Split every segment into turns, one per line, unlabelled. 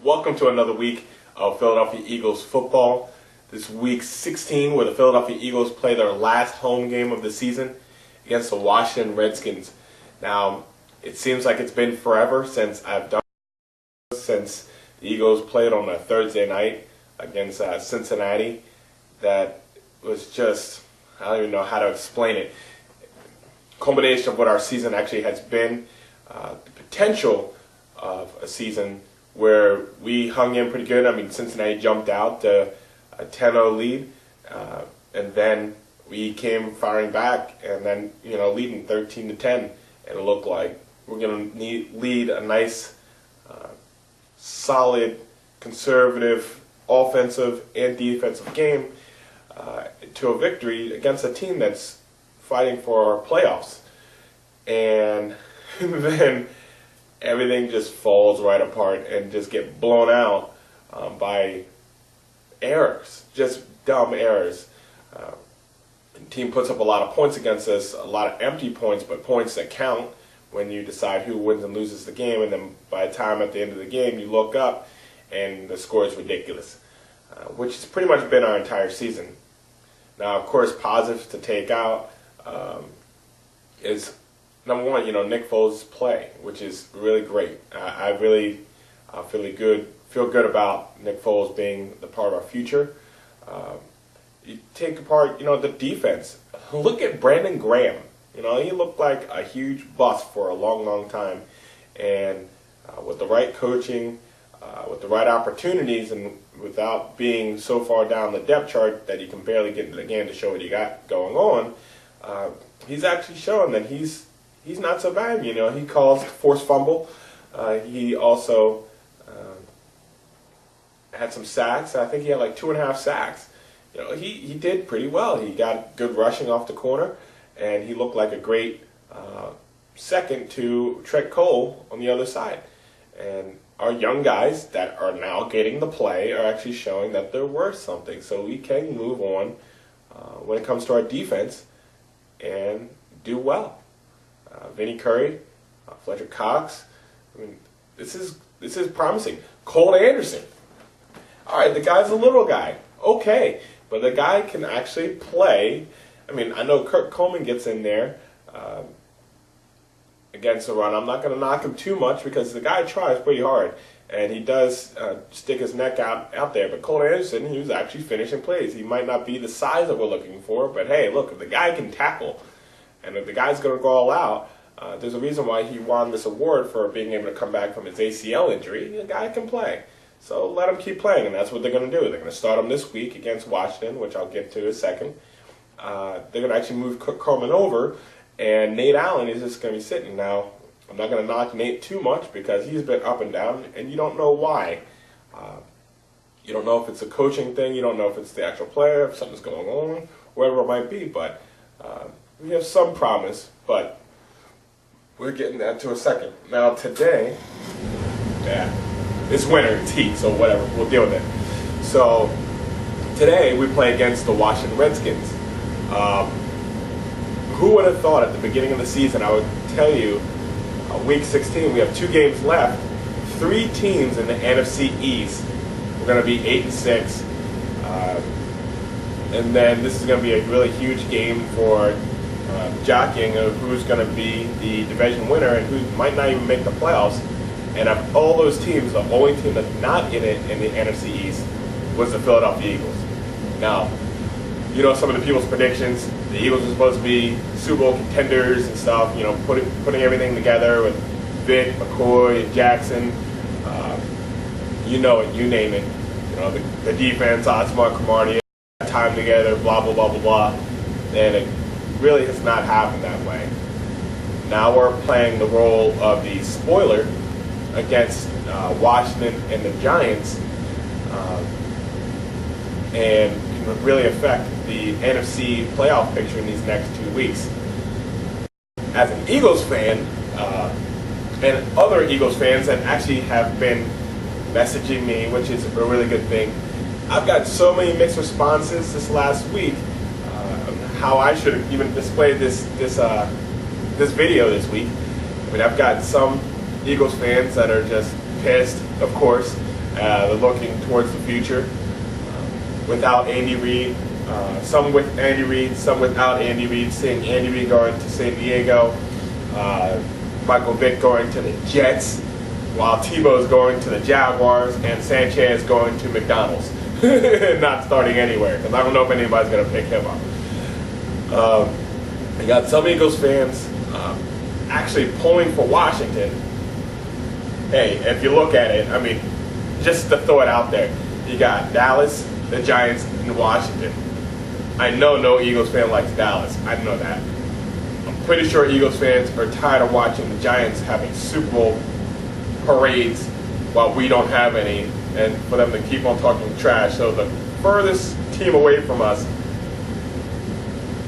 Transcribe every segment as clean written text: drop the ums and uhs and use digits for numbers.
Welcome to another week of Philadelphia Eagles football. This week 16, where the Philadelphia Eagles play their last home game of the season against the Washington Redskins. Now, it seems like it's been forever since the Eagles played on a Thursday night against Cincinnati. That was just, I don't even know how to explain it. Culmination of what our season actually has been, the potential of a season where we hung in pretty good. I mean, Cincinnati jumped out to a 10-0 lead, and then we came firing back, and then leading 13-10, and it looked like we're going to lead a nice, solid, conservative, offensive and defensive game to a victory against a team that's fighting for playoffs. And then everything just falls right apart and just get blown out by errors, just dumb errors. The team puts up a lot of points against us, a lot of empty points, but points that count when you decide who wins and loses the game. And then by the time at the end of the game, you look up and the score is ridiculous, which has pretty much been our entire season. Now, of course, positives to take out is, number one, Nick Foles' play, which is really great. I really feel good about Nick Foles being the part of our future. You take apart, the defense. Look at Brandon Graham. He looked like a huge bust for a long, long time. And with the right coaching, with the right opportunities, and without being so far down the depth chart that he can barely get into the game to show what he got going on, he's actually shown that he's not so bad. He caused forced fumble. He also had some sacks. I think he had like 2.5 sacks. He did pretty well. He got good rushing off the corner, and he looked like a great second to Trent Cole on the other side. And our young guys that are now getting the play are actually showing that they're worth something. So we can move on when it comes to our defense and do well. Vinny Curry, Fletcher Cox. I mean, this is promising. Colt Anderson. All right, the guy's a little guy. Okay, but the guy can actually play. I mean, I know Kurt Coleman gets in there against the run. I'm not going to knock him too much because the guy tries pretty hard, and he does stick his neck out there. But Colt Anderson, he was actually finishing plays. He might not be the size that we're looking for, but hey, look, if the guy can tackle, and if the guy's going to go all out, there's a reason why he won this award for being able to come back from his ACL injury. The guy can play. So let him keep playing, and that's what they're going to do. They're going to start him this week against Washington, which I'll get to in a second. They're going to actually move Coleman over, and Nate Allen is just going to be sitting. Now, I'm not going to knock Nate too much because he's been up and down, and you don't know why. You don't know if it's a coaching thing. You don't know if it's the actual player, if something's going on, whatever it might be. But we have some promise, but we're getting that to a second. Now, today, it's winter, it's heat, so whatever, we'll deal with it. So, today we play against the Washington Redskins. Who would have thought at the beginning of the season, I would tell you, week 16, we have 2 games left, 3 teams in the NFC East. We're going to be 8-6, and then this is going to be a really huge game for jockeying of who's going to be the division winner and who might not even make the playoffs. And of all those teams, the only team that's not in it in the NFC East was the Philadelphia Eagles. Now, some of the people's predictions. The Eagles are supposed to be Super Bowl contenders and stuff. Putting everything together with Vic, McCoy, and Jackson. You name it. The defense, Osmar, Cromartie, time together, blah blah blah blah blah. And it really has not happened that way. Now we're playing the role of the spoiler against Washington and the Giants, and can really affect the NFC playoff picture in these next 2 weeks. As an Eagles fan, and other Eagles fans that actually have been messaging me, which is a really good thing, I've got so many mixed responses this last week on how I should have even displayed this video this week. I mean, I've got some Eagles fans that are just pissed, of course. They're looking towards the future. Without Andy Reid, some with Andy Reid, some without Andy Reid. Seeing Andy Reid going to San Diego, Michael Vick going to the Jets, while Tebow's going to the Jaguars, and Sanchez going to McDonald's. Not starting anywhere, because I don't know if anybody's going to pick him up. You got some Eagles fans actually pulling for Washington. Hey, if you look at it, I mean, just to throw it out there, you got Dallas, the Giants, and Washington. I know no Eagles fan likes Dallas. I know that. I'm pretty sure Eagles fans are tired of watching the Giants having Super Bowl parades while we don't have any, and for them to keep on talking trash. So the furthest team away from us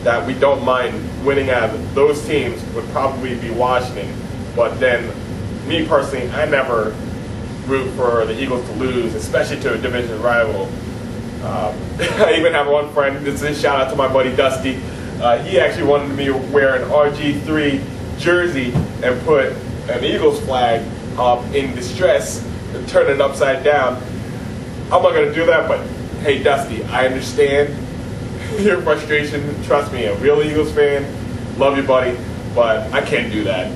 that we don't mind winning out of those teams would probably be Washington. But then, me personally, I never root for the Eagles to lose, especially to a division rival. I even have one friend, this is a shout out to my buddy Dusty. He actually wanted me to wear an RG3 jersey and put an Eagles flag up in distress and turn it upside down. I'm not going to do that, but hey Dusty, I understand your frustration. Trust me, a real Eagles fan, love you buddy, but I can't do that.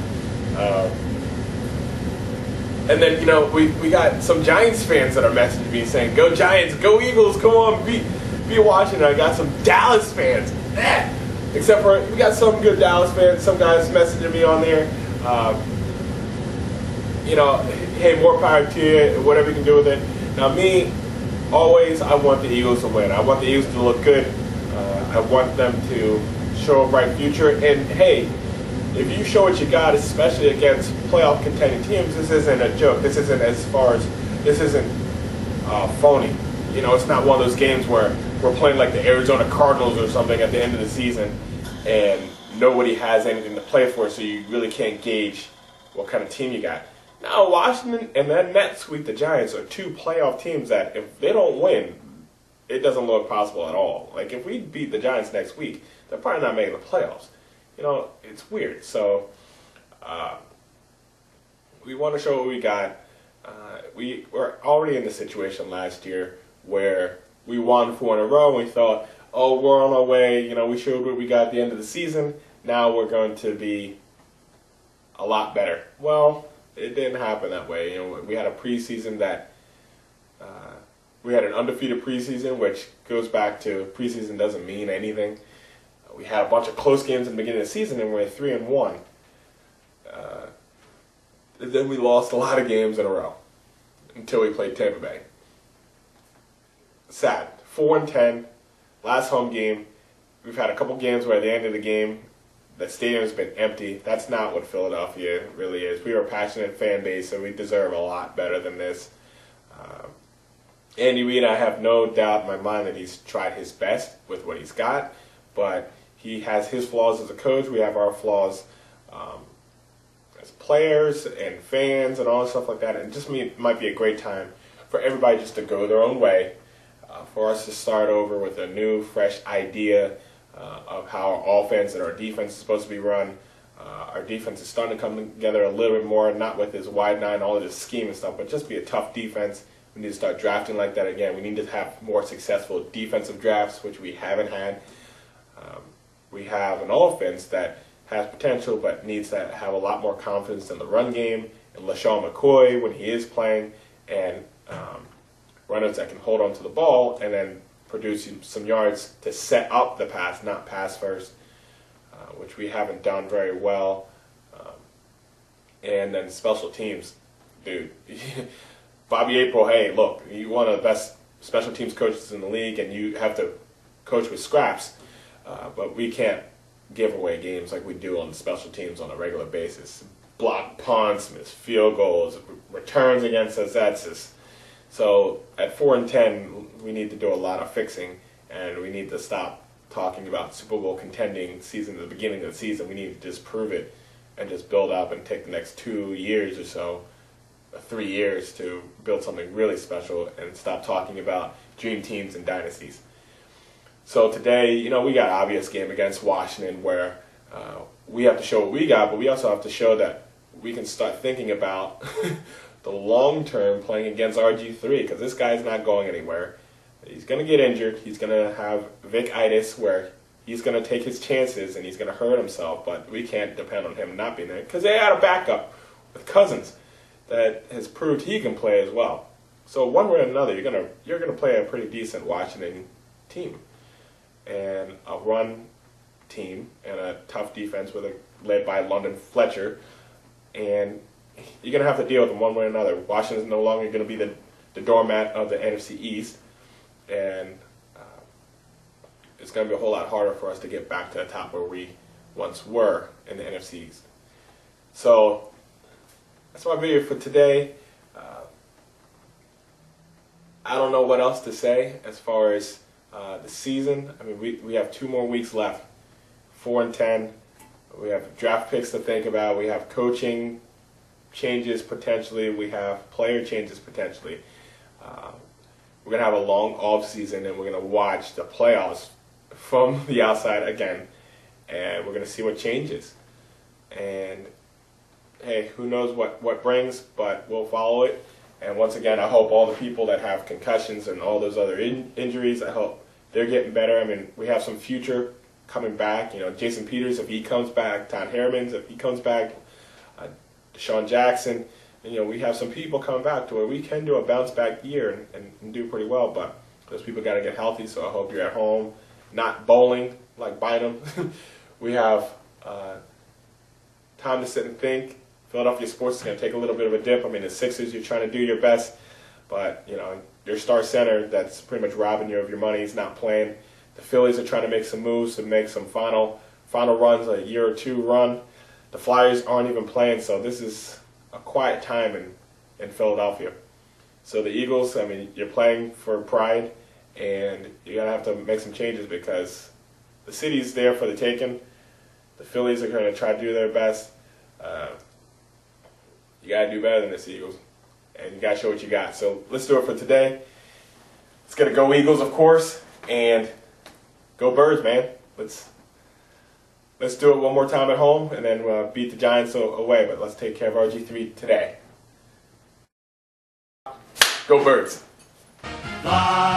And then, you know, we got some Giants fans that are messaging me saying, go Giants, go Eagles, come on, be watching. I got some Dallas fans. Except for, we got some good Dallas fans, some guys messaging me on there. You know, hey, more power to you, whatever you can do with it. Now me, always, I want the Eagles to win. I want the Eagles to look good. I want them to show a bright future. And hey, if you show what you got, especially against playoff contending teams, this isn't a joke. This isn't phony. You know, it's not one of those games where we're playing like the Arizona Cardinals or something at the end of the season and nobody has anything to play for, so you really can't gauge what kind of team you got. Now, Washington and then Nets sweep the Giants are two playoff teams that if they don't win, it doesn't look possible at all. Like, if we beat the Giants next week, they're probably not making the playoffs. You know, it's weird. So, we want to show what we got. We were already in the situation last year where we won 4 in a row and we thought, oh, we're on our way. You know, we showed what we got at the end of the season. Now we're going to be a lot better. Well, it didn't happen that way. You know, we had a preseason that we had an undefeated preseason, which goes back to preseason doesn't mean anything. We had a bunch of close games in the beginning of the season, and we're 3-1. Then we lost a lot of games in a row until we played Tampa Bay. Sad. 4-10, last home game. We've had a couple games where at the end of the game, the stadium's been empty. That's not what Philadelphia really is. We are a passionate fan base, so we deserve a lot better than this. Andy Reid, I have no doubt in my mind that he's tried his best with what he's got, but he has his flaws as a coach. We have our flaws as players and fans and all that stuff like that. And just might be a great time for everybody just to go their own way, for us to start over with a new, fresh idea of how our offense and our defense is supposed to be run. Our defense is starting to come together a little bit more, not with this wide nine, all of this scheme and stuff, but just be a tough defense. We need to start drafting like that again. We need to have more successful defensive drafts, which we haven't had. We have an offense that has potential but needs to have a lot more confidence in the run game, and LaShawn McCoy when he is playing, and runners that can hold on to the ball and then produce some yards to set up the pass, not pass first, which we haven't done very well. And then special teams. Dude, Bobby April, hey, look, you're one of the best special teams coaches in the league, and you have to coach with scraps. But we can't give away games like we do on the special teams on a regular basis. Block punts, miss field goals, returns against us, that's just... So at 4-10, we need to do a lot of fixing, and we need to stop talking about Super Bowl contending season at the beginning of the season. We need to just prove it and just build up and take the next 2 years or so, 3 years to build something really special and stop talking about dream teams and dynasties. So today, you know, we got an obvious game against Washington where we have to show what we got, but we also have to show that we can start thinking about the long term playing against RG3, because this guy's not going anywhere. He's going to get injured. He's going to have Vic-itis, where he's going to take his chances and he's going to hurt himself, but we can't depend on him not being there, because they had a backup with Cousins that has proved he can play as well. So one way or another, you're gonna play a pretty decent Washington team, and a run team, and a tough defense led by London Fletcher, and you're gonna have to deal with them one way or another. Washington's no longer gonna be the doormat of the NFC East, and it's gonna be a whole lot harder for us to get back to the top where we once were in the NFC East. So that's my video for today. I don't know what else to say as far as the season. I mean, we have 2 more weeks left, 4-10. We have draft picks to think about. We have coaching changes potentially. We have player changes potentially. We're going to have a long off season, and we're going to watch the playoffs from the outside again, and we're going to see what changes. And hey, who knows what brings, but we'll follow it. And once again, I hope all the people that have concussions and all those other injuries, I hope they're getting better. I mean, we have some future coming back. You know, Jason Peters, if he comes back, Todd Hermans, if he comes back, Deshaun Jackson. And, you know, we have some people coming back to where we can do a bounce back year and do pretty well. But those people got to get healthy, so I hope you're at home, not bowling like Bynum. We have time to sit and think. Philadelphia sports is going to take a little bit of a dip. I mean, the Sixers, you're trying to do your best, but, you know, your star center that's pretty much robbing you of your money is not playing. The Phillies are trying to make some moves to make some final runs, a year or 2 run. The Flyers aren't even playing, so this is a quiet time in Philadelphia. So the Eagles, I mean, you're playing for pride, and you're going to have to make some changes because the city's there for the taking. The Phillies are going to try to do their best. You got to do better than this, Eagles. And you got to show what you got. So let's do it for today. It's going to go Eagles, of course, and go Birds, man. Let's do it one more time at home, and then beat the Giants away. But let's take care of RG3 today. Go Birds.
Fly.